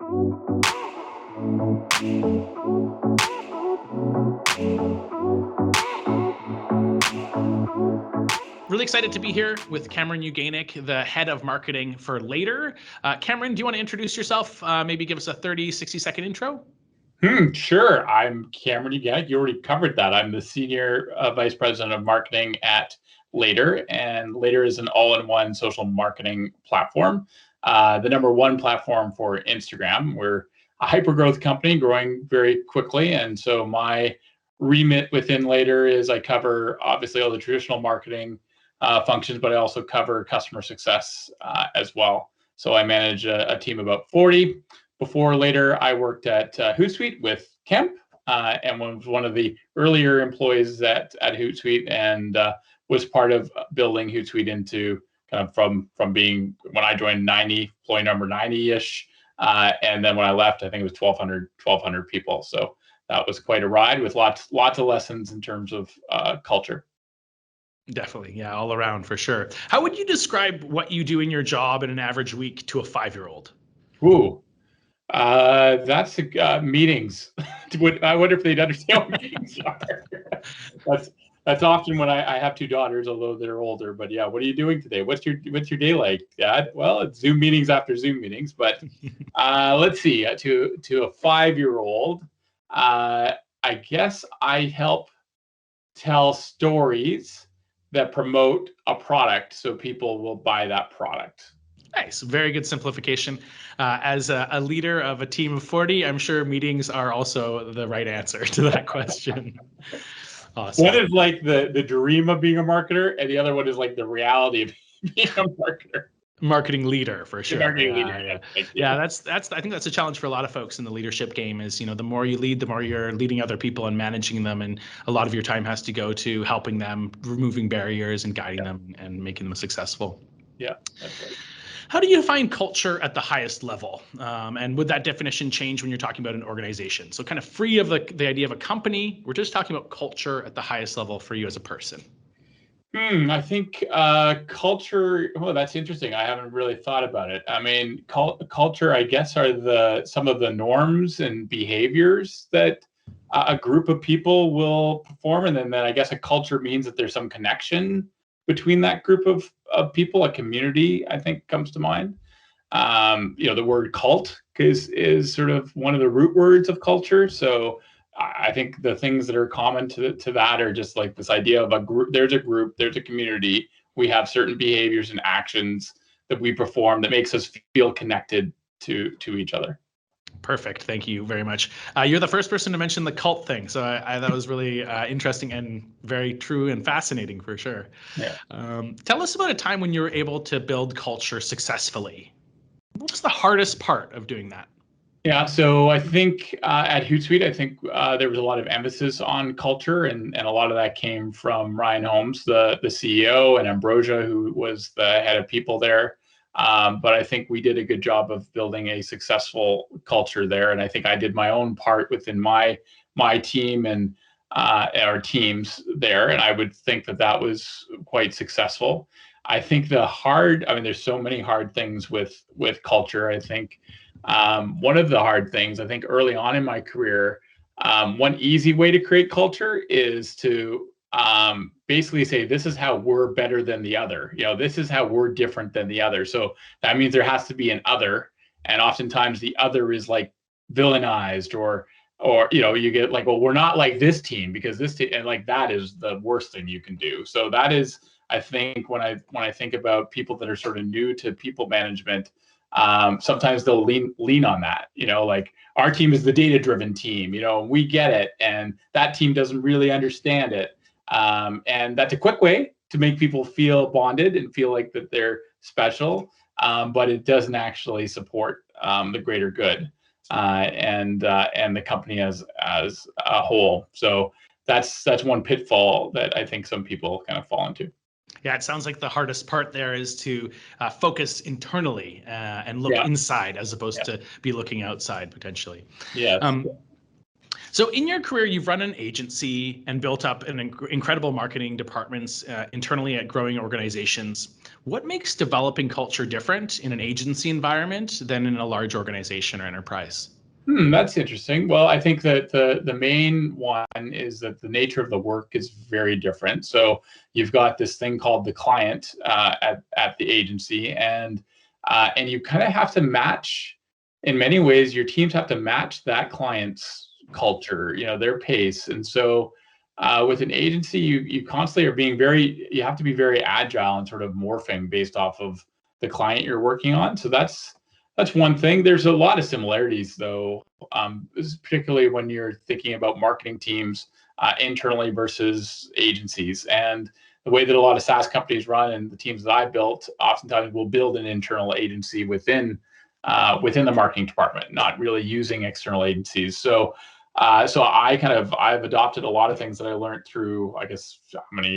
Really excited to be here with Cameron Uganec, the head of marketing for Later. Cameron, do you want to introduce yourself? Maybe give us a 30, 60-second intro? Sure. I'm Cameron Uganec. You already covered that. I'm the Senior Vice President of Marketing at Later, and Later is an all-in-one social marketing platform, the number one platform for Instagram. We're a hyper-growth company growing very quickly, and so my remit within Later is I cover, obviously, all the traditional marketing functions, but I also cover customer success as well. So I manage a team of about 40. Before Later, I worked at Hootsuite with Kemp and was one of the earlier employees at Hootsuite, and was part of building Hootsuite into kind of from being, when I joined, 90, employee number 90-ish. And then when I left, I think it was 1,200 people. So that was quite a ride with lots of lessons in terms of culture. Definitely. Yeah, all around for sure. How would you describe what you do in your job in an average week to a 5-year-old? Ooh. That's meetings. I wonder if they'd understand what meetings are. That's often when I have two daughters, although they're older. But yeah, what are you doing today? What's your day like, Dad? Well, it's Zoom meetings after Zoom meetings. But let's see. To a 5-year-old, I guess I help tell stories that promote a product so people will buy that product. Nice. Very good simplification. As a leader of a team of 40, I'm sure meetings are also the right answer to that question. Awesome. One is like the dream of being a marketer, and the other one is like the reality of being a marketer. Marketing leader for sure. Marketing leader. Yeah, that's I think that's a challenge for a lot of folks in the leadership game is, the more you lead, the more you're leading other people and managing them. And a lot of your time has to go to helping them, removing barriers and guiding them and making them successful. Yeah, that's right. How do you define culture at the highest level? And would that definition change when you're talking about an organization? So kind of free of the idea of a company, we're just talking about culture at the highest level for you as a person. I think culture, that's interesting. I haven't really thought about it. I mean, culture, I guess, are some of the norms and behaviors that a group of people will perform. And then I guess a culture means that there's some connection between that group of people. A community, I think, comes to mind. The word cult is sort of one of the root words of culture. So I think the things that are common to that are just like this idea of a group. There's a community. We have certain behaviors and actions that we perform that makes us feel connected to each other. Perfect. Thank you very much. You're the first person to mention the cult thing. So that was really interesting and very true and fascinating for sure. Yeah. Tell us about a time when you were able to build culture successfully. What was the hardest part of doing that? Yeah, so I think at Hootsuite, there was a lot of emphasis on culture, and a lot of that came from Ryan Holmes, the CEO, and Ambrosia, who was the head of people there. But I think we did a good job of building a successful culture there, and I think I did my own part within my team and our teams there, and I would think that was quite successful. I think there's so many hard things with culture. I think one of the hard things, I think early on in my career, one easy way to create culture is to basically say, this is how we're better than the other. This is how we're different than the other. So that means there has to be an other. And oftentimes the other is like villainized or you get like, well, we're not like this team because this team, and like that is the worst thing you can do. So that is, I think, when I think about people that are sort of new to people management, sometimes they'll lean on that, like our team is the data-driven team, we get it, and that team doesn't really understand it. And that's a quick way to make people feel bonded and feel like that they're special, but it doesn't actually support the greater good and the company as a whole. So that's one pitfall that I think some people kind of fall into. Yeah, it sounds like the hardest part there is to focus internally and look inside as opposed to be looking outside potentially. Yes. So in your career, you've run an agency and built up an incredible marketing departments internally at growing organizations. What makes developing culture different in an agency environment than in a large organization or enterprise? That's interesting. Well, I think that the main one is that the nature of the work is very different. So you've got this thing called the client at the agency, and you kind of have to match. In many ways, your teams have to match that client's culture, their pace. And so with an agency, you constantly are being you have to be very agile and sort of morphing based off of the client you're working on. So that's one thing. There's a lot of similarities, though, particularly when you're thinking about marketing teams internally versus agencies. And the way that a lot of SaaS companies run and the teams that I built, oftentimes will build an internal agency within the marketing department, not really using external agencies. So I've adopted a lot of things that I learned through, I guess,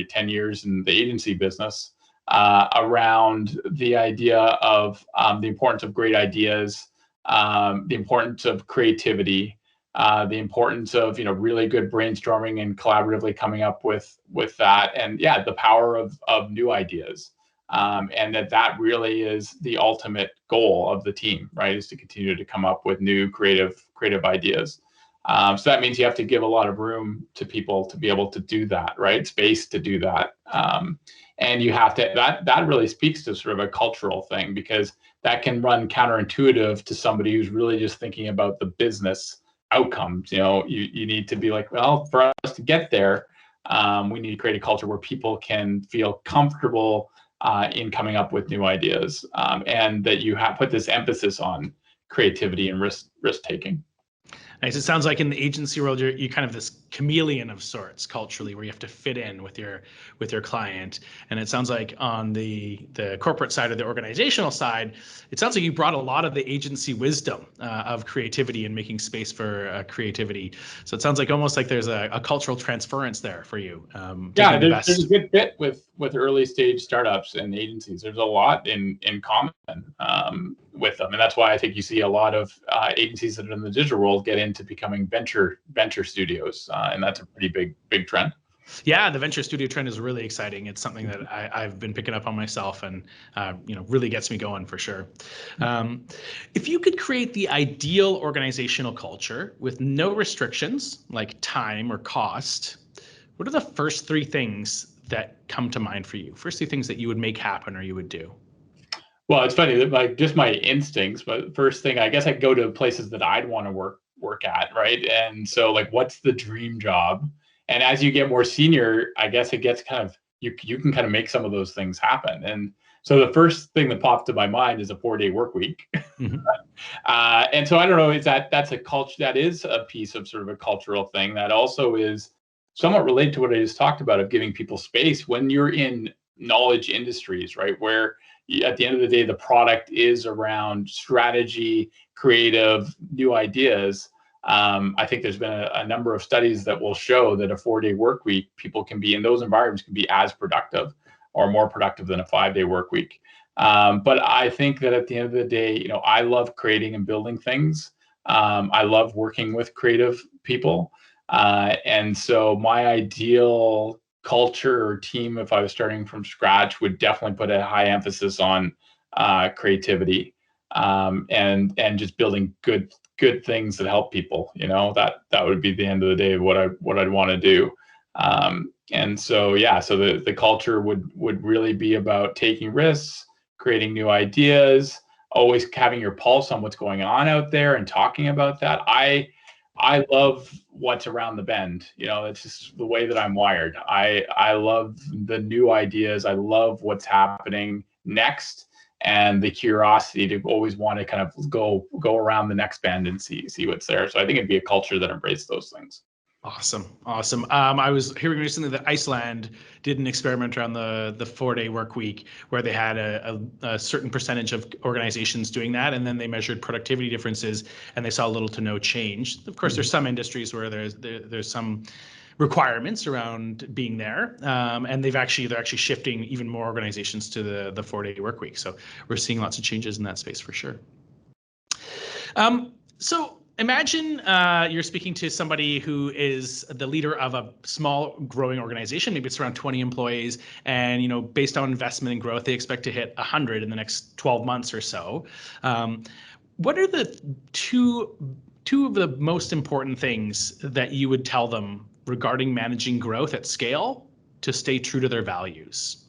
10 years in the agency business, around the idea of the importance of great ideas, the importance of creativity, the importance of really good brainstorming and collaboratively coming up with that, and the power of new ideas, and that really is the ultimate goal of the team, right? Is to continue to come up with new creative ideas. So that means you have to give a lot of room to people to be able to do that, right? Space to do that. And you have to, that really speaks to sort of a cultural thing, because that can run counterintuitive to somebody who's really just thinking about the business outcomes. You need to be like, well, for us to get there, we need to create a culture where people can feel comfortable in coming up with new ideas, and that you have put this emphasis on creativity and risk taking. Nice. It sounds like in the agency world, you're kind of this chameleon of sorts culturally, where you have to fit in with your client. And it sounds like on the corporate side or the organizational side, it sounds like you brought a lot of the agency wisdom of creativity and making space for creativity. So it sounds like almost like there's a cultural transference there for you. There's a good fit with early stage startups and agencies. There's a lot in common with them, and that's why I think you see a lot of agencies that are in the digital world get into becoming venture studios, and that's a pretty big trend. Yeah, the venture studio trend is really exciting. It's something that I've been picking up on myself, and really gets me going for sure. If you could create the ideal organizational culture with no restrictions like time or cost, what are the first three things that come to mind for you? First three things that you would make happen or you would do? Well, it's funny that like just my instincts, but first thing, I guess I'd go to places that I'd want to work at, right? And so like, what's the dream job? And as you get more senior, I guess it gets kind of, you can kind of make some of those things happen. And so the first thing that popped to my mind is a 4-day work week. Mm-hmm. And so I don't know, that's a culture, that is a piece of sort of a cultural thing that also is somewhat related to what I just talked about, of giving people space when you're in knowledge industries, right? Where at the end of the day, the product is around strategy, creative, new ideas. I think there's been a number of studies that will show that a 4-day work week, people can be in those environments, can be as productive or more productive than a 5-day work week. But I think that at the end of the day, I love creating and building things. I love working with creative people. And so my ideal culture or team, if I was starting from scratch, would definitely put a high emphasis on creativity, and just building good things that help people. That would be the end of the day what I'd want to do. And so so the culture would really be about taking risks, creating new ideas, always having your pulse on what's going on out there and talking about that. I love what's around the bend. It's just the way that I'm wired. I love the new ideas. I love what's happening next, and the curiosity to always want to kind of go around the next bend and see what's there. So I think it'd be a culture that embraces those things. Awesome. I was hearing recently that Iceland did an experiment around the 4-day work week, where they had a certain percentage of organizations doing that, and then they measured productivity differences, and they saw little to no change. Of course, there's some industries where there's some requirements around being there, and they're actually shifting even more organizations to the 4-day work week. So we're seeing lots of changes in that space for sure. Imagine you're speaking to somebody who is the leader of a small growing organization. Maybe it's around 20 employees, and based on investment and growth, they expect to hit 100 in the next 12 months or so. What are the two of the most important things that you would tell them regarding managing growth at scale to stay true to their values?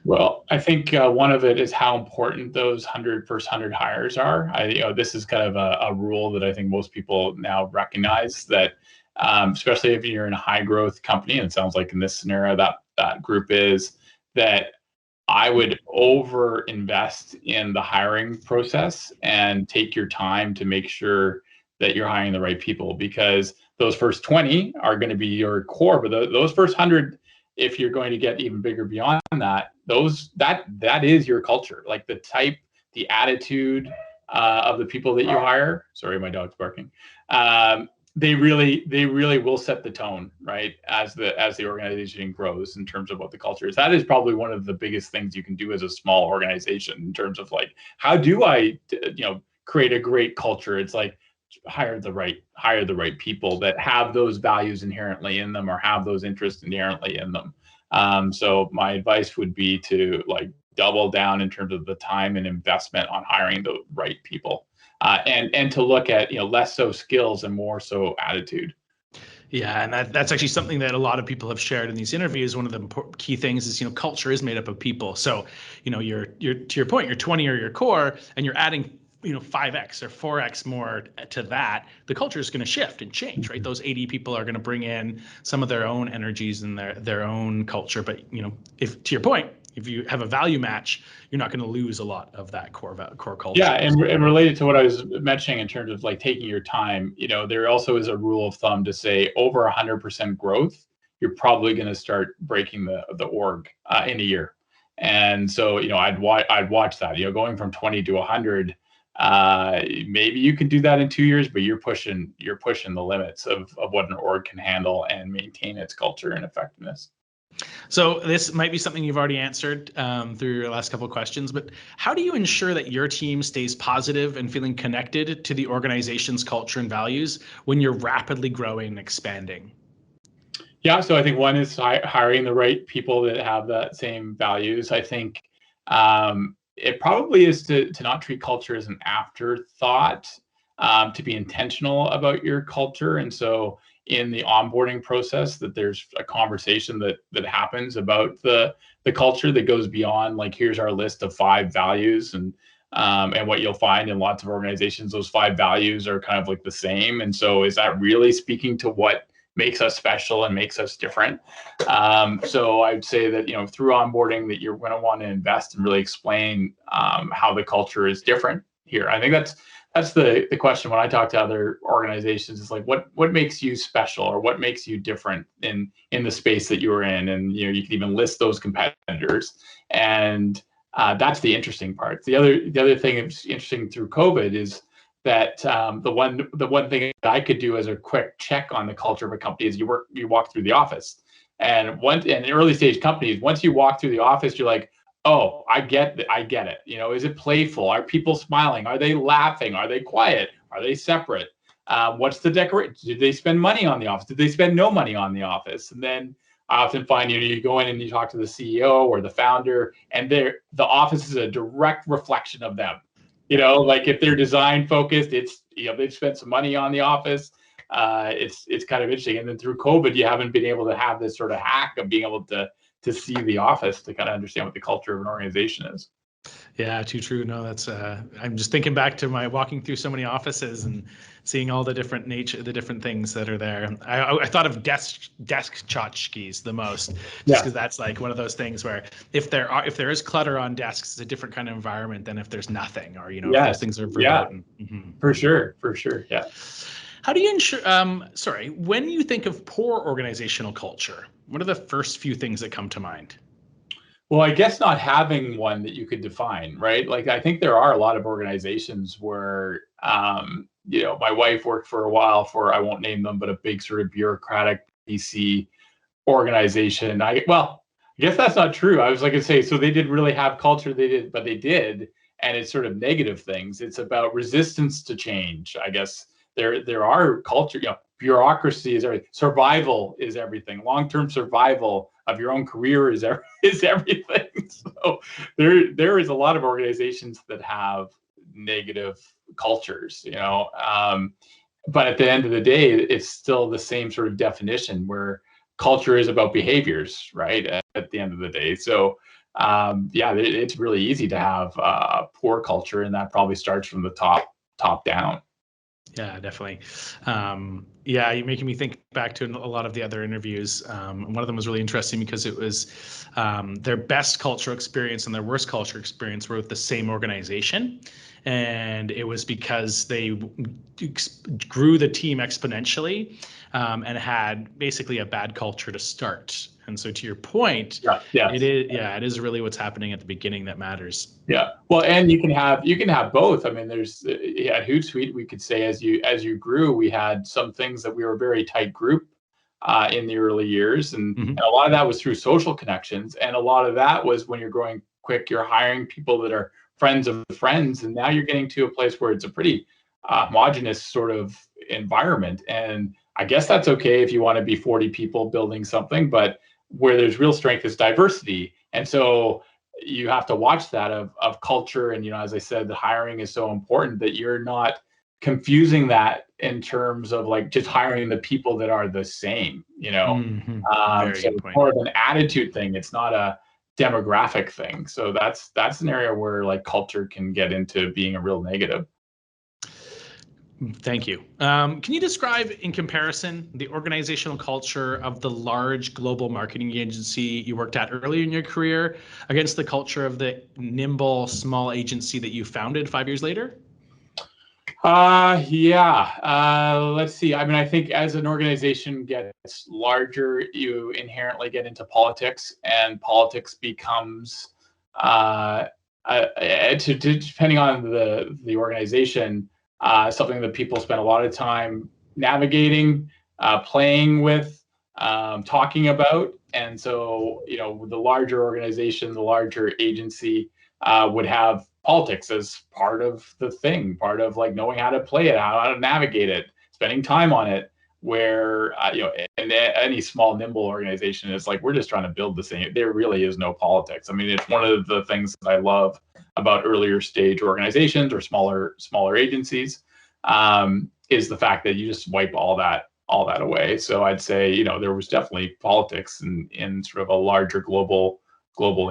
Well, I think one of it is how important those first 100 hires are. This is kind of a rule that I think most people now recognize, that especially if you're in a high growth company, and it sounds like in this scenario that group is, that I would over invest in the hiring process and take your time to make sure that you're hiring the right people, because those first 20 are going to be your core, but those first 100, if you're going to get even bigger beyond that, that is your culture. Like the attitude of the people that you hire. Sorry, my dog's barking. They really will set the tone, right, as the organization grows in terms of what the culture is. That is probably one of the biggest things you can do as a small organization in terms of like, how do I create a great culture? It's like hire the right people that have those values inherently in them, or have those interests inherently in them. So my advice would be to like double down in terms of the time and investment on hiring the right people, and to look at less so skills and more so attitude. Yeah, and that's actually something that a lot of people have shared in these interviews. One of the key things is culture is made up of people. So you're to your point, you're 20 or your core, and you're adding 5x or 4x more to that, the culture is going to shift and change, right? Those 80 people are going to bring in some of their own energies and their own culture. But if, to your point, if you have a value match, you're not going to lose a lot of that core culture. Yeah, and related to what I was mentioning in terms of like taking your time, there also is a rule of thumb to say over 100% growth, you're probably going to start breaking the org in a year. And so I'd watch that. Going from 20 to 100. Maybe you can do that in 2 years, but you're pushing the limits of what an org can handle and maintain its culture and effectiveness. So this might be something you've already answered through your last couple of questions, but how do you ensure that your team stays positive and feeling connected to the organization's culture and values when you're rapidly growing and expanding? Yeah, so I think one is hiring the right people that have that same values. I think it probably is to not treat culture as an afterthought, to be intentional about your culture. And so in the onboarding process, that there's a conversation that happens about the culture that goes beyond like, here's our list of 5 values. And what you'll find in lots of organizations, those 5 values are kind of like the same. And so is that really speaking to what makes us special and makes us different? So I'd say that through onboarding, that you're going to want to invest and really explain how the culture is different here. I think that's the question when I talk to other organizations, is like, what makes you special, or what makes you different in the space that you're in? And you can even list those competitors, and that's the interesting part. The other thing that's interesting through COVID is that the one thing that I could do as a quick check on the culture of a company is you walk through the office, and in early stage companies, once you walk through the office, you're like, oh, I get it. Is it playful? Are people smiling? Are they laughing? Are they quiet? Are they separate? What's the decoration? Did they spend money on the office? Did they spend no money on the office? And then I often find you go in and you talk to the CEO or the founder, and the office is a direct reflection of them. Like if they're design focused, it's they've spent some money on the office. It's kind of interesting. And then through COVID, you haven't been able to have this sort of hack of being able to see the office to kind of understand what the culture of an organization is. Yeah, too true. No, that's I'm just thinking back to my walking through so many offices and seeing all the different things that are there. I thought of desk tchotchkes the most, just because that's like one of those things where if there is clutter on desks, it's a different kind of environment than if there's nothing, or if those things are verboten. Yeah, for sure. Yeah. How do you ensure? When you think of poor organizational culture, what are the first few things that come to mind? Well, I guess not having one that you could define, right? Like, I think there are a lot of organizations where, my wife worked for a while for, I won't name them, but a big sort of bureaucratic BC organization. I guess that's not true. I was like to say, so they didn't really have culture. But they did. And it's sort of negative things. It's about resistance to change, I guess. there are culture, bureaucracy is everything. Survival is everything. Long-term survival of your own career is everything. So there is a lot of organizations that have negative cultures, but at the end of the day, it's still the same sort of definition where culture is about behaviors, right? At the end of the day. So it's really easy to have poor culture, and that probably starts from the top down. Yeah, definitely. You're making me think back to a lot of the other interviews. One of them was really interesting because it was their best cultural experience and their worst cultural experience were with the same organization. And it was because they grew the team exponentially and had basically a bad culture to start. And so to your point, it is really what's happening at the beginning that matters. Yeah. Well, and you can have both. I mean, there's at Hootsuite, we could say as you grew, we had some things that we were a very tight group in the early years, and a lot of that was through social connections, and a lot of that was when you're growing quick, you're hiring people that are friends of friends, and now you're getting to a place where it's a pretty homogenous sort of environment. And I guess that's okay if you want to be 40 people building something, but where there's real strength is diversity. And so you have to watch that of culture. And, as I said, the hiring is so important that you're not confusing that in terms of like just hiring the people that are the same, so it's more of an attitude thing. It's not a demographic thing. So that's an area where like culture can get into being a real negative. Thank you. Can you describe in comparison the organizational culture of the large global marketing agency you worked at early in your career against the culture of the nimble small agency that you founded 5 years later? Let's see. I mean, I think as an organization gets larger, you inherently get into politics, and politics becomes, depending on the organization, something that people spend a lot of time navigating, playing with, talking about. And so, the larger organization, the larger agency would have politics as part of the thing, part of like knowing how to play it, how to navigate it, spending time on it. Where, in any small, nimble organization, it's like, we're just trying to build the same. There really is no politics. I mean, it's one of the things that I love about earlier stage organizations or smaller agencies, is the fact that you just wipe all that away. So I'd say, there was definitely politics in sort of a larger global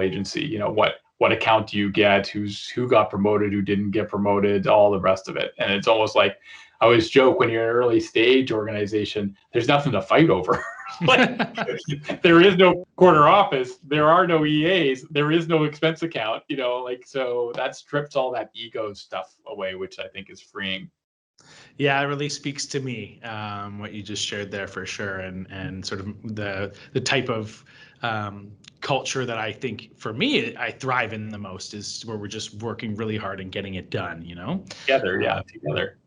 agency. What account do you get? Who got promoted? Who didn't get promoted? All the rest of it. And it's almost like, I always joke, when you're an early stage organization, there's nothing to fight over. Like, there is no corner office, there are no EAs, there is no expense account, so that strips all that ego stuff away, which I think is freeing. Yeah, it really speaks to me, what you just shared there for sure, and sort of the type of culture that I think for me I thrive in the most is where we're just working really hard and getting it done. Together. Together.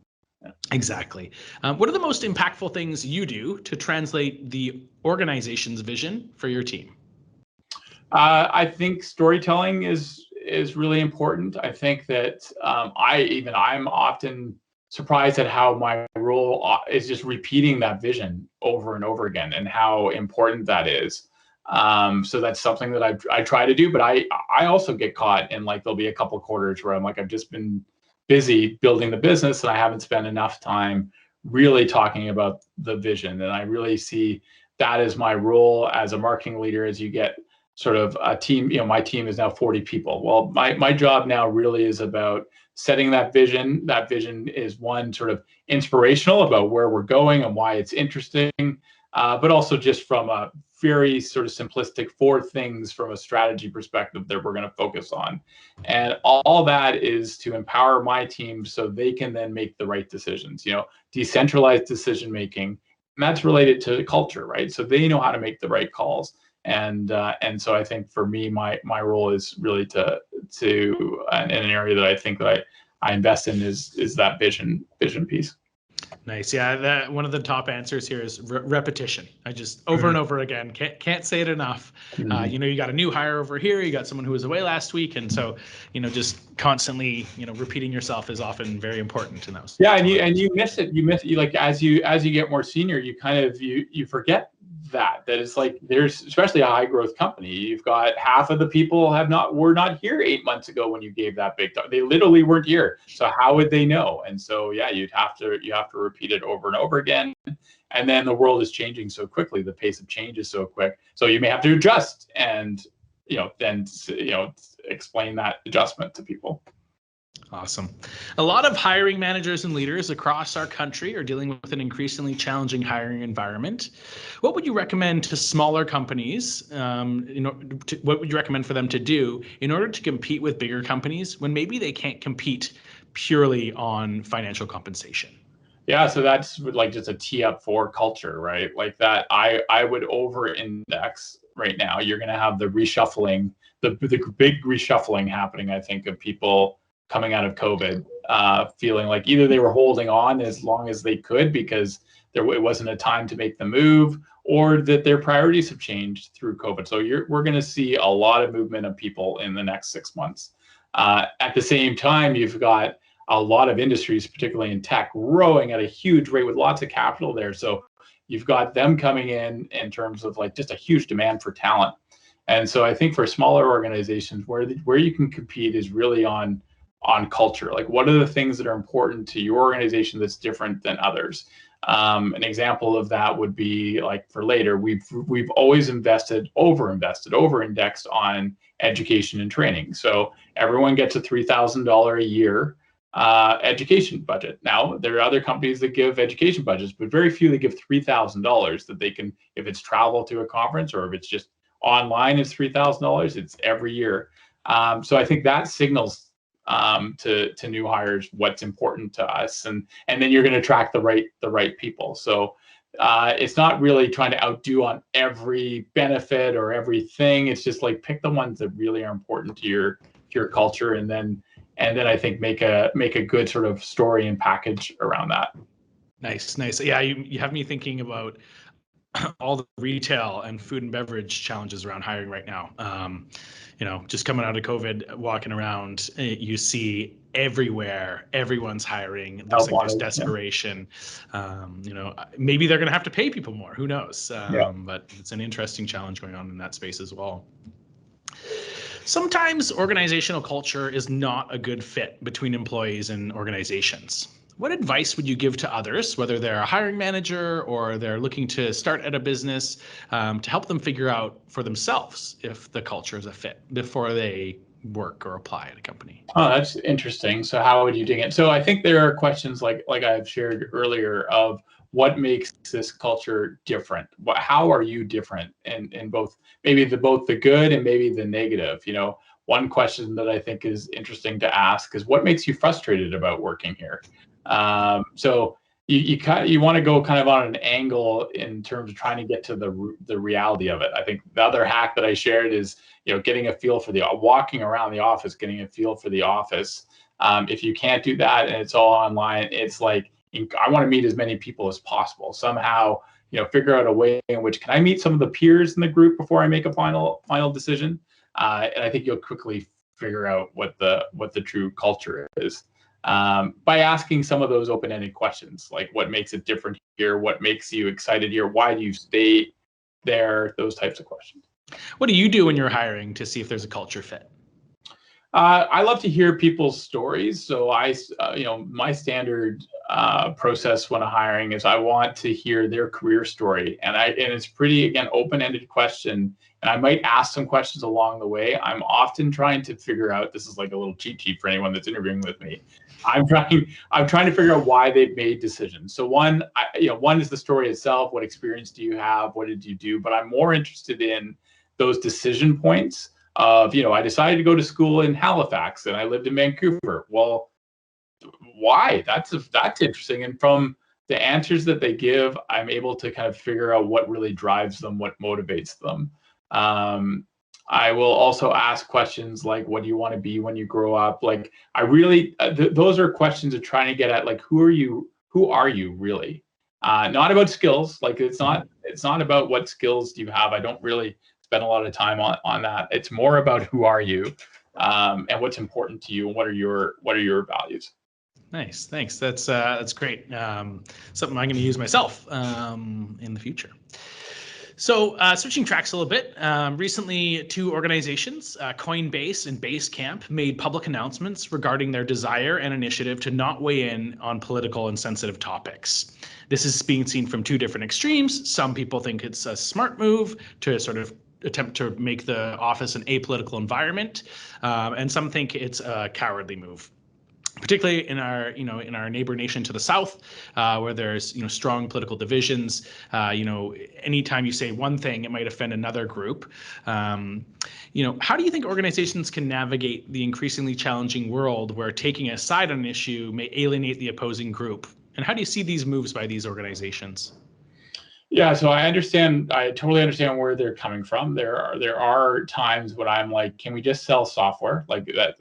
Exactly. What are the most impactful things you do to translate the organization's vision for your team? I think storytelling is really important. I think that I'm often surprised at how my role is just repeating that vision over and over again, and how important that is. So that's something that I try to do, but I also get caught in, like, there'll be a couple quarters where I'm like, I've just been busy building the business and I haven't spent enough time really talking about the vision. And I really see that as my role as a marketing leader. As you get sort of a team, my team is now 40 people. Well, my job now really is about setting that vision. That vision is one, sort of inspirational about where we're going and why it's interesting, but also just from a very sort of simplistic 4 things from a strategy perspective that we're going to focus on. And all that is to empower my team so they can then make the right decisions, decentralized decision making. And that's related to culture, right? So they know how to make the right calls. And so I think for me, my role is really to in an area that I think that I invest in is that vision piece. Nice. Yeah, that one of the top answers here is repetition. I just over and over again can't say it enough. You know, you got a new hire over here, you got someone who was away last week, and so just constantly repeating yourself is often very important in those. Yeah, and you miss it. You like as you get more senior, you kind of you forget that it's like there's, especially a high growth company, you've got half of the people were not here 8 months ago when you gave that big talk. They literally weren't here, so how would they know? And so yeah, you have to repeat it over and over again. And then the world is changing so quickly, the pace of change is so quick, so you may have to adjust and then explain that adjustment to people. Awesome. A lot of hiring managers and leaders across our country are dealing with an increasingly challenging hiring environment. What would you recommend to smaller companies? What would you recommend for them to do in order to compete with bigger companies when maybe they can't compete purely on financial compensation? Yeah, so that's like just a tee up for culture, right? Like that, I would over index right now. You're going to have the reshuffling, the big reshuffling happening, I think, of people coming out of COVID, feeling like either they were holding on as long as they could because it wasn't a time to make the move, or that their priorities have changed through COVID. So we're going to see a lot of movement of people in the next 6 months. At the same time, you've got a lot of industries, particularly in tech, growing at a huge rate with lots of capital there. So you've got them coming in terms of like just a huge demand for talent. And so I think for smaller organizations, where you can compete is really on culture. Like, what are the things that are important to your organization that's different than others? An example of that would be like for later, we've always over-indexed on education and training. So everyone gets a $3,000 a year education budget. Now, there are other companies that give education budgets, but very few that give $3,000 that they can, if it's travel to a conference or if it's just online, it's $3,000. It's every year. So I think that signals to new hires what's important to us, and then you're going to attract the right people. So it's not really trying to outdo on every benefit or everything. It's just like pick the ones that really are important to your culture, and then I think make a good sort of story and package around that. Nice. Yeah, you have me thinking about all the retail and food and beverage challenges around hiring right now. Just coming out of COVID, walking around, you see everywhere, everyone's hiring. Looks like there's desperation. Maybe they're going to have to pay people more. Who knows? But it's an interesting challenge going on in that space as well. Sometimes organizational culture is not a good fit between employees and organizations. What advice would you give to others, whether they're a hiring manager or they're looking to start at a business, to help them figure out for themselves if the culture is a fit before they work or apply at a company? Oh, that's interesting. So how would you dig in? So I think there are questions like I've shared earlier of what makes this culture different. How are you different in both, maybe both the good and maybe the negative? One question that I think is interesting to ask is what makes you frustrated about working here? So you want to go kind of on an angle in terms of trying to get to the reality of it. I think the other hack that I shared is getting a feel for walking around the office, getting a feel for the office. If you can't do that and it's all online, it's like I want to meet as many people as possible. Somehow figure out a way in which can I meet some of the peers in the group before I make a final decision. And I think you'll quickly figure out what the true culture is. By asking some of those open-ended questions, like what makes it different here, what makes you excited here, why do you stay there, those types of questions. What do you do when you're hiring to see if there's a culture fit? I love to hear people's stories. So my standard process when I'm hiring is I want to hear their career story, and it's pretty, again, open-ended question. And I might ask some questions along the way. I'm often trying to figure out, this is like a little cheat sheet for anyone that's interviewing with me. I'm trying to figure out why they've made decisions. So one is the story itself. What experience do you have? What did you do? But I'm more interested in those decision points of, I decided to go to school in Halifax and I lived in Vancouver. Well, why? That's interesting. And from the answers that they give, I'm able to kind of figure out what really drives them, what motivates them. I will also ask questions like, what do you want to be when you grow up? Like, I really, those are questions of trying to get at, like, who are you who are you really? Not about skills. Like it's not about what skills do you have. I don't really spend a lot of time on that. It's more about who are you, and what's important to you, and what are your values. Nice, thanks. That's great. Something I'm going to use myself in the future. So switching tracks a little bit, recently 2 organizations, Coinbase and Basecamp, made public announcements regarding their desire and initiative to not weigh in on political and sensitive topics. This is being seen from 2 different extremes. Some people think it's a smart move to sort of attempt to make the office an apolitical environment, and some think it's a cowardly move. Particularly in our, in our neighbor nation to the south, where there's, strong political divisions. Anytime you say one thing, it might offend another group. How do you think organizations can navigate the increasingly challenging world where taking a side on an issue may alienate the opposing group? And how do you see these moves by these organizations? Yeah, so I totally understand where they're coming from. There are times when I'm like, can we just sell software like that?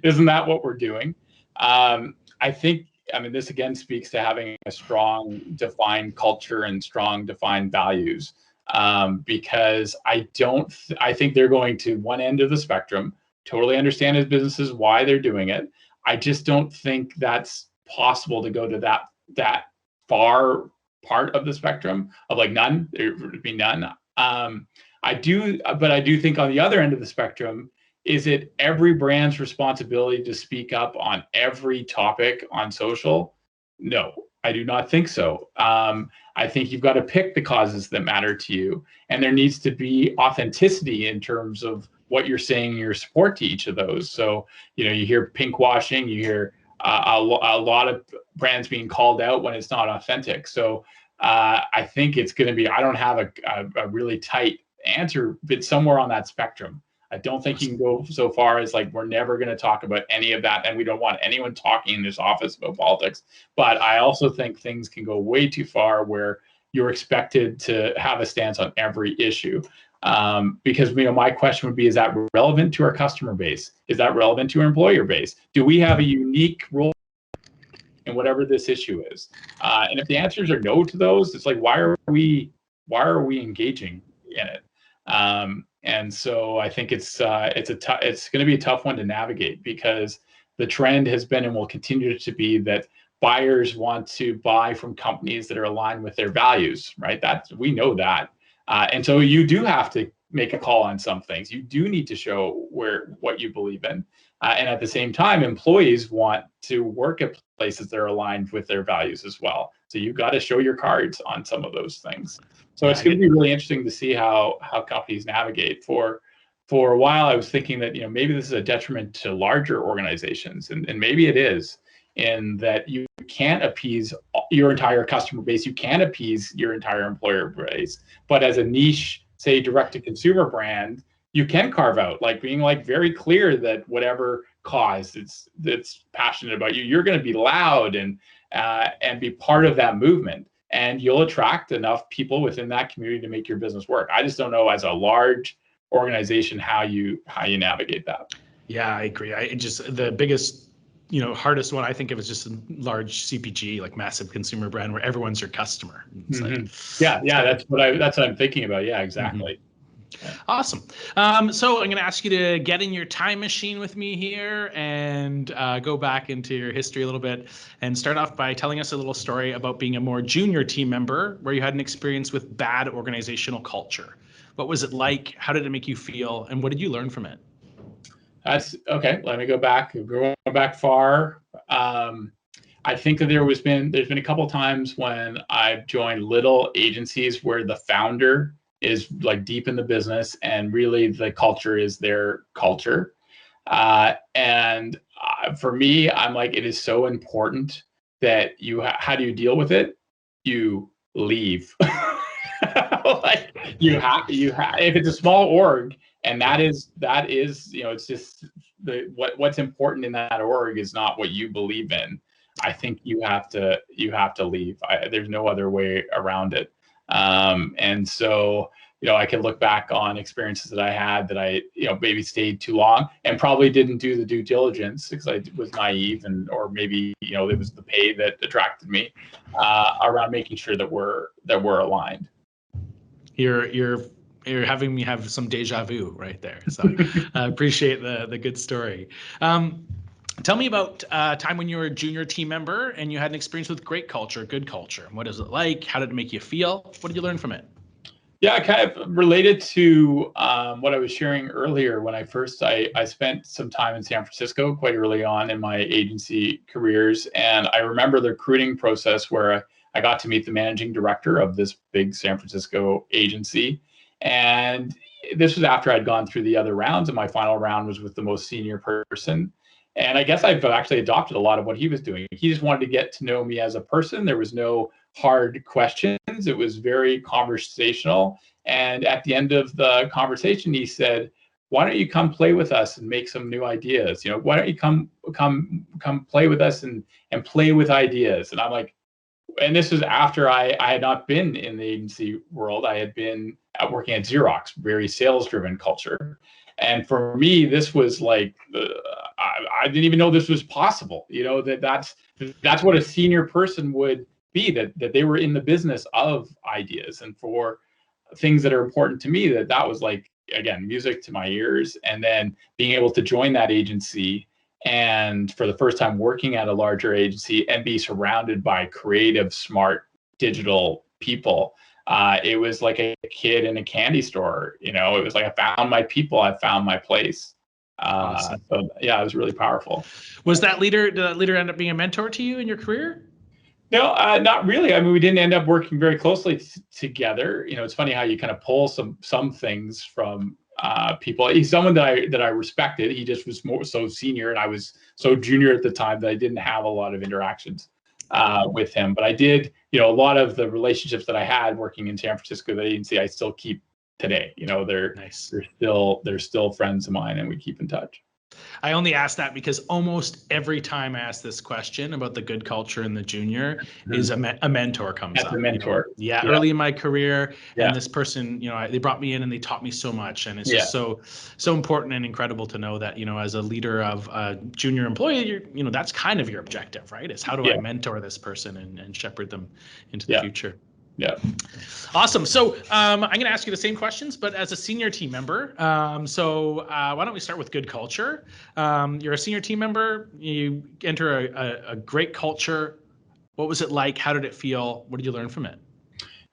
Isn't that what we're doing? I think, this again speaks to having a strong defined culture and strong defined values, because I think they're going to one end of the spectrum. Totally understand as businesses why they're doing it. I just don't think that's possible to go to that far part of the spectrum of like none. There would be none. I do think on the other end of the spectrum, is it every brand's responsibility to speak up on every topic on social? No, I do not think so. I think you've got to pick the causes that matter to you, and there needs to be authenticity in terms of what you're saying, your support to each of those. So, you hear pink washing, you hear a lot of brands being called out when it's not authentic. So I think it's going to be, I don't have a really tight answer, but somewhere on that spectrum. I don't think you can go so far as like, we're never going to talk about any of that, and we don't want anyone talking in this office about politics. But I also think things can go way too far where you're expected to have a stance on every issue. Because my question would be, is that relevant to our customer base? Is that relevant to our employer base? Do we have a unique role in whatever this issue is? And if the answers are no to those, it's like, why are we engaging in it? And so I think it's going to be a tough one to navigate, because the trend has been and will continue to be that buyers want to buy from companies that are aligned with their values, right? We know that. And so you do have to make a call on some things. You do need to show what you believe in. And at the same time, employees want to work at places that are aligned with their values as well. So you've got to show your cards on some of those things. So it's going to be really interesting to see how companies navigate. For a while, I was thinking that maybe this is a detriment to larger organizations, and maybe it is, in that you can't appease your entire customer base, you can't appease your entire employer base, but as a niche, say direct-to-consumer brand, you can carve out, like being like very clear that whatever cause it's passionate about you're going to be loud and be part of that movement. And you'll attract enough people within that community to make your business work. I just don't know, as a large organization, how you navigate that. Yeah, I agree. The biggest, hardest one I think of is just a large CPG, like massive consumer brand where everyone's your customer. Like, that's what I'm thinking about. Yeah, exactly. Mm-hmm. Awesome. So I'm going to ask you to get in your time machine with me here and go back into your history a little bit, and start off by telling us a little story about being a more junior team member where you had an experience with bad organizational culture. What was it like? How did it make you feel? And what did you learn from it? That's okay. Let me go back. Going back far. I think that there's been a couple of times when I've joined little agencies where the founder is like deep in the business, and really the culture is their culture. And for me, I'm like, it is so important that how do you deal with it? You leave. Like if it's a small org, and that is it's just what's important in that org is not what you believe in. I think you have to leave. There's no other way around it. And so, I can look back on experiences that I had that I, maybe stayed too long and probably didn't do the due diligence because I was naive, or maybe, it was the pay that attracted me, around making sure that we're aligned. You're having me have some deja vu right there. So I appreciate the good story. Tell me about a time when you were a junior team member and you had an experience with great culture, good culture. What is it like? How did it make you feel? What did you learn from it? Yeah, kind of related to what I was sharing earlier. When I spent some time in San Francisco quite early on in my agency careers, and I remember the recruiting process where I got to meet the managing director of this big San Francisco agency. And this was after I'd gone through the other rounds, and my final round was with the most senior person. And I guess I've actually adopted a lot of what he was doing. He just wanted to get to know me as a person. There was no hard questions. It was very conversational. And at the end of the conversation, he said, "Why don't you come play with us and make some new ideas? Why don't you come play with us and play with ideas?" And I'm like, and this was after I had not been in the agency world. I had been working at Xerox, very sales-driven culture. And for me, this was like, I didn't even know this was possible. That's what a senior person would be, that they were in the business of ideas, and for things that are important to me, that was like, again, music to my ears. And then being able to join that agency, and for the first time working at a larger agency and be surrounded by creative, smart, digital people. It was like a kid in a candy store. It was like I found my people, I found my place. Awesome. So yeah, it was really powerful. Did that leader end up being a mentor to you in your career? No, not really. I mean, we didn't end up working very closely together. It's funny how you kind of pull some things from people. He's someone that I respected. He just was more so senior, and I was so junior at the time that I didn't have a lot of interactions with him. But I did, a lot of the relationships that I had working in San Francisco, the agency, I still keep today. They're nice. They're still friends of mine, and we keep in touch. I only ask that because almost every time I ask this question about the good culture in the junior, is a mentor comes up. A mentor. Early in my career, and this person, they brought me in and they taught me so much, and it's just so important and incredible to know that, as a leader of a junior employee, that's kind of your objective, right? Is how do I mentor this person and shepherd them into the future? Yeah. Awesome. So I'm going to ask you the same questions, but as a senior team member. So why don't we start with good culture? You're a senior team member. You enter a great culture. What was it like? How did it feel? What did you learn from it?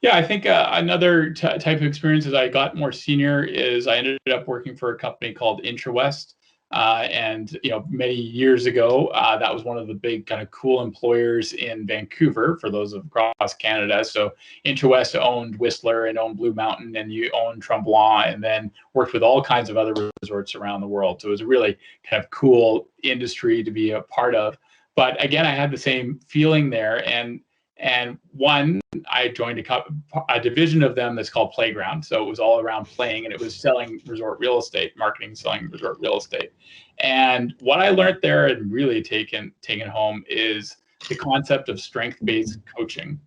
Yeah, I think another type of experience as I got more senior is I ended up working for a company called IntraWest. And many years ago, that was one of the big kind of cool employers in Vancouver for those across Canada. So IntraWest owned Whistler and owned Blue Mountain, and you owned Tremblant, and then worked with all kinds of other resorts around the world. So it was a really kind of cool industry to be a part of. But again, I had the same feeling there, and I joined a division of them that's called Playground. So it was all around playing, and it was selling resort real estate, marketing, selling resort real estate. And what I learned there and really taken home is the concept of strength-based coaching.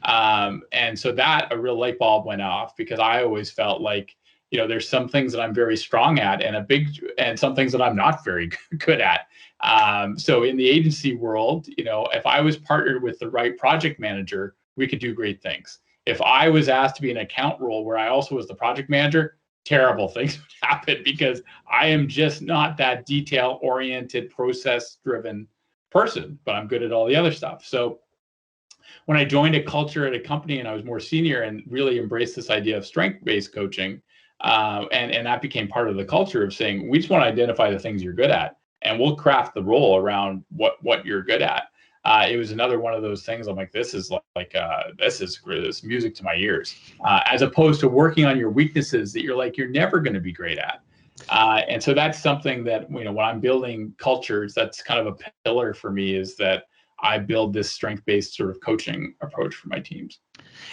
And so that a real light bulb went off, because I always felt like, there's some things that I'm very strong at, and some things that I'm not very good at. So in the agency world, if I was partnered with the right project manager, we could do great things. If I was asked to be an account role where I also was the project manager, terrible things would happen, because I am just not that detail-oriented, process-driven person, but I'm good at all the other stuff. So when I joined a culture at a company and I was more senior and really embraced this idea of strength-based coaching, and that became part of the culture of saying, we just want to identify the things you're good at, and we'll craft the role around what you're good at. It was another one of those things. I'm like, this is this music to my ears, as opposed to working on your weaknesses that you're never going to be great at. And so that's something that, when I'm building cultures, that's kind of a pillar for me, is that I build this strength-based sort of coaching approach for my teams.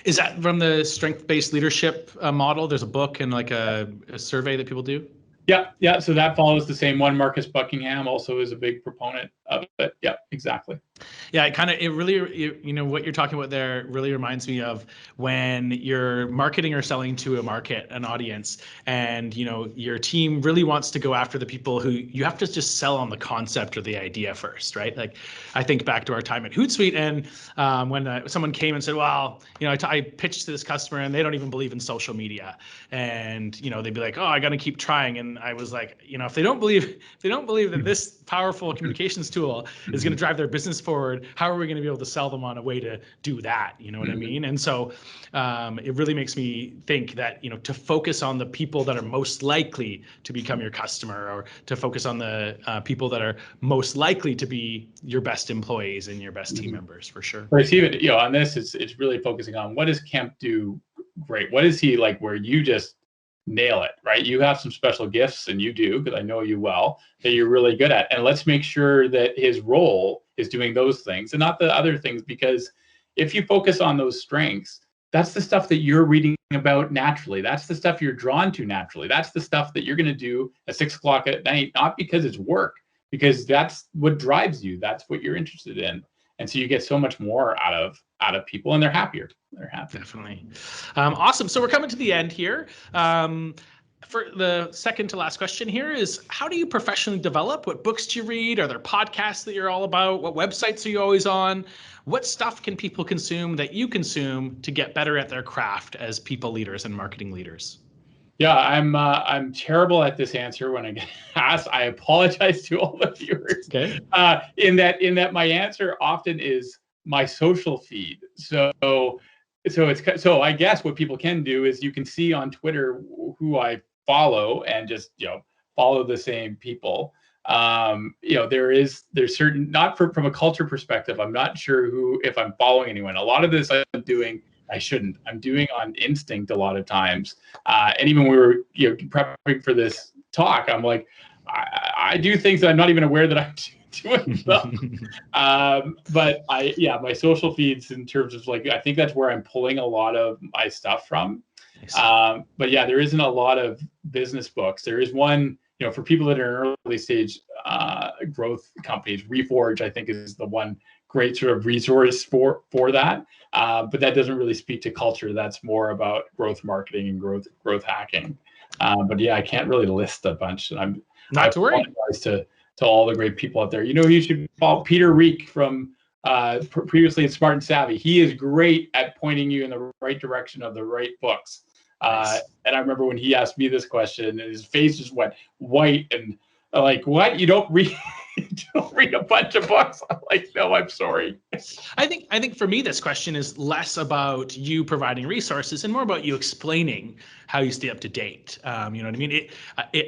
Is that from the strength-based leadership model? There's a book and like a survey that people do? Yeah. So that follows the same one. Marcus Buckingham also is a big proponent of it. Yeah, exactly. Yeah, it really, what you're talking about there really reminds me of when you're marketing or selling to a market, an audience, and your team really wants to go after the people who you have to just sell on the concept or the idea first, right? Like, I think back to our time at Hootsuite, and when someone came and said, well, I pitched to this customer and they don't even believe in social media, and they'd be like, oh, I got to keep trying, and I was like, if they don't believe that this powerful communications tool is going to drive their business forward, how are we going to be able to sell them on a way to do that? You know what I mean? And so it really makes me think that, to focus on the people that are most likely to become your customer, or to focus on the people that are most likely to be your best employees and your best team members, for sure. But it's even, on this, it's really focusing on what does Kemp do great? What is he like where you just nail it, right? You have some special gifts, and you do, because I know you well, that you're really good at. And let's make sure that his role is doing those things and not the other things, because if you focus on those strengths, that's the stuff that you're reading about naturally. That's the stuff you're drawn to naturally. That's the stuff that you're going to do at 6 o'clock at night, not because it's work, because that's what drives you. That's what you're interested in. And so you get so much more out of people, and they're happier. They're happy. Definitely. Awesome. So we're coming to the end here. For the second to last question here is, how do you professionally develop? What books do you read? Are there podcasts that you're all about? What websites are you always on? What stuff can people consume that you consume to get better at their craft as people leaders and marketing leaders? Yeah, I'm terrible at this answer when I get asked. I apologize to all the viewers. Okay. In that my answer often is my social feed. So I guess what people can do is you can see on Twitter who I follow, and just follow the same people. There's certain, not from a culture perspective, I'm not sure if I'm following anyone. A lot of this I'm doing, I'm doing on instinct a lot of times. And even when we were prepping for this talk, I'm like, I do things that I'm not even aware that I'm doing them. But my social feeds, in terms of I think that's where I'm pulling a lot of my stuff from. Nice. But yeah, there isn't a lot of business books. There is one, for people that are in early stage growth companies. Reforge, I think, is the one great sort of resource for that. But that doesn't really speak to culture. That's more about growth marketing and growth hacking. But yeah, I can't really list a bunch. And not to worry. To all the great people out there. You should follow Peter Reek from previously at Smart and Savvy. He is great at pointing you in the right direction of the right books. Nice. And I remember when he asked me this question, and his face just went white, and like, what? You don't read a bunch of books? I'm like, no, I'm sorry. I think for me, this question is less about you providing resources and more about you explaining how you stay up to date. You know what I mean?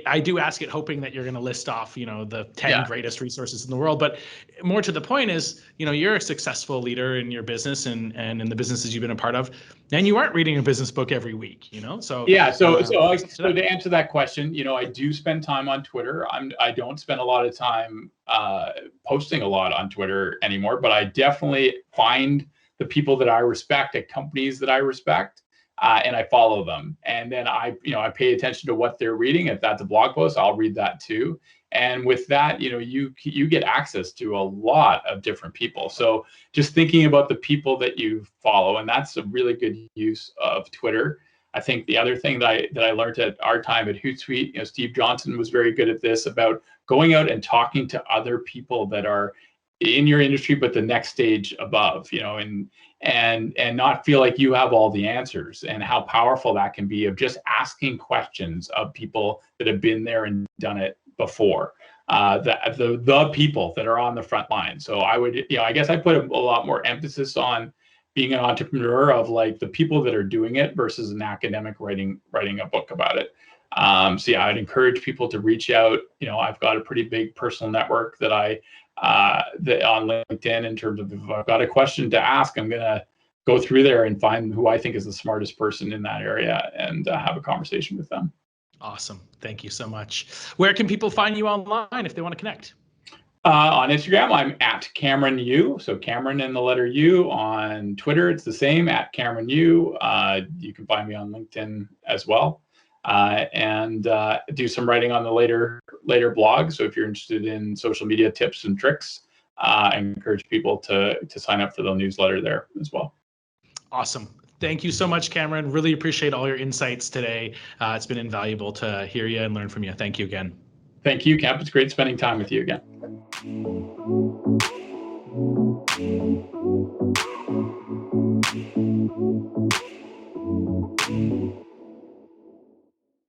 I do ask it hoping that you're going to list off, the 10 greatest resources in the world. But more to the point is, you're a successful leader in your business and in the businesses you've been a part of, and you aren't reading a business book every week, So yeah. So to answer that question, I do spend time on Twitter. I don't spend a lot of time posting a lot on Twitter anymore, but I definitely find the people that I respect at companies that I respect, and I follow them. And then I pay attention to what they're reading. If that's a blog post, I'll read that too. And with that, you get access to a lot of different people. So just thinking about the people that you follow, and that's a really good use of Twitter. I think the other thing that I learned at our time at Hootsuite, Steve Johnson was very good at this, about going out and talking to other people that are in your industry, but the next stage above, and not feel like you have all the answers, and how powerful that can be, of just asking questions of people that have been there and done it before, the people that are on the front line. So I would, I guess I put a lot more emphasis on being an entrepreneur of the people that are doing it versus an academic writing a book about it. So yeah, I'd encourage people to reach out. I've got a pretty big personal network that that on LinkedIn, in terms of, if I've got a question to ask, I'm going to go through there and find who I think is the smartest person in that area, and have a conversation with them. Awesome. Thank you so much. Where can people find you online if they want to connect? On Instagram, I'm at Cameron U. So Cameron and the letter U. On Twitter, it's the same, at Cameron U. You can find me on LinkedIn as well. And do some writing on the later blog. So if you're interested in social media tips and tricks, and encourage people to sign up for the newsletter there as well. Awesome. Thank you so much, Cameron. Really appreciate all your insights today. It's been invaluable to hear you and learn from you. Thank you again. Thank you, Kemp. It's great spending time with you again.